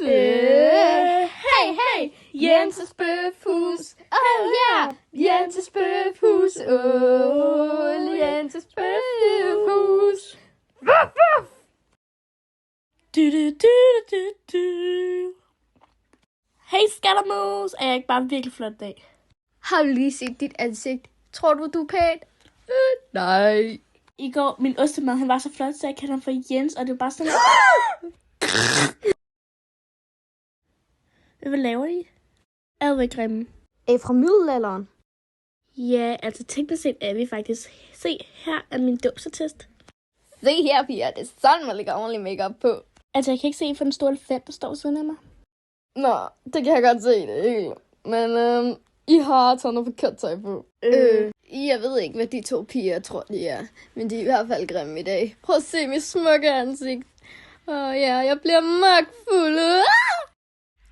Hey, hey, Jenses Bøfhus. Oh yeah, Jenses Bøfhus. Oh, Jenses Bøfhus. Wuff, wuff. Hey skattermus, er jeg ikke bare virkelig flot i dag? Har du lige set dit ansigt? Tror du er pæn? Nej. I går, min ostemad, han var så flot, så jeg kaldte ham for Jens, og det var bare sådan... Hvad laver I? Er vi grimme? Er fra middelalderen? Ja, altså teknisk set er vi faktisk. Se, her er min dåbsattest. Se her, piger. Det er sådan, man lægger ordentlig makeup på. Altså, jeg kan ikke se for den store elefant, der står ved siden af mig. Nå, det kan jeg godt se det hele. Men I har taget noget forkert tøj på. Jeg ved ikke, hvad de to piger tror, de er. Men de er i hvert fald grimme i dag. Prøv at se mit smukke ansigt. Ja, jeg bliver magtfuld.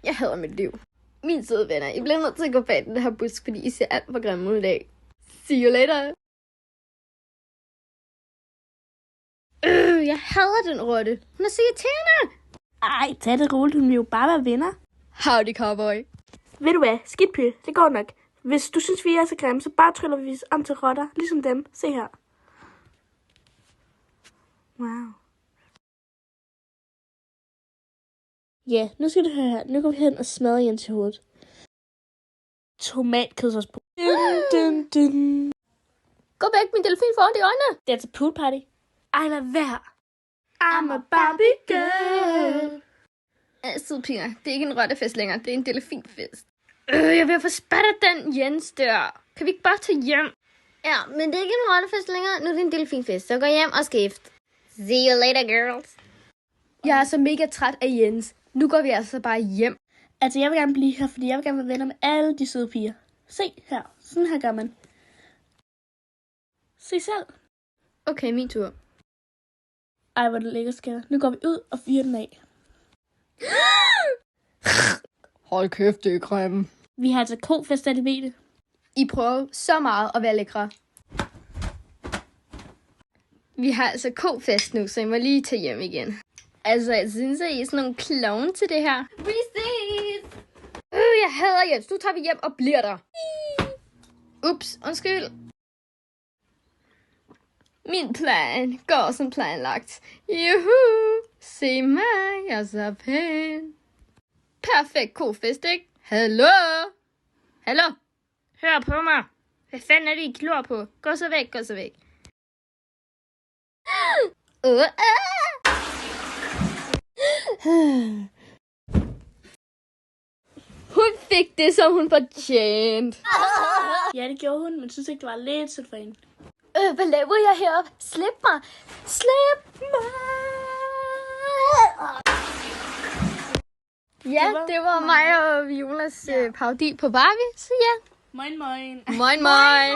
Jeg hader mit liv. Mine søde venner, I bliver nødt til at gå bag den her busk, fordi I ser alt for grimme ud i dag. See you later. Jeg hader den rotte. Hun er så irriterende. Ej, tag det roligt, hun vil jo bare være venner. Howdy, cowboy. Ved du hvad? Skidt pyt, det går nok. Hvis du synes, vi er så grimme, så bare tryller vi om til rotter, ligesom dem. Se her. Wow. Ja, nu skal du høre her. Nu går vi hen og smadrer Jens til hovedet. Tomatkødsårs på. Gå væk, min delfin foran de øjne. Det er til pool party. Ej, lad være. I'm a Barbie girl. Søde piger, det er ikke en rottefest længere, det er en delfinfest. Jeg vil få spattet den Jens der. Kan vi ikke bare tage hjem? Ja, men det er ikke en rottefest længere, nu er det en delfinfest. Så gå hjem og skift. See you later, girls. Jeg er så mega træt af Jens. Nu går vi altså bare hjem. Altså, jeg vil gerne blive her, fordi jeg vil gerne være venner med alle de søde piger. Se her. Sådan her gør man. Se selv. Okay, min tur. Ej, hvor det lækker, skatter. Nu går vi ud og fyrer den af. Hold kæft, det er grimme. Vi har altså kofest, at I ved det. I prøver så meget at være lækre. Vi har altså kofest nu, så I må lige tage hjem igen. Altså, jeg synes, at I er sådan nogle klovne til det her. We see. Jeg hader Jens. Nu tager vi hjem og bliver der. Ups, undskyld. Min plan går som planlagt. Juhu! Se mig, jeg er så pæn. Perfekt kofest, ikke? Hallo? Hallo? Hør på mig. Hvad fanden er det, I klor på? Gå så væk, gå så væk. Hun fik det, som hun fortjente. Ja, det gjorde hun, men synes ikke, det var lidt sødt for hende. Hvad laver jeg heroppe? Slip mig! Slip mig! Ja, det var mig og Violas parodi på Barbie, så ja. Moin, moin. Moin, moin.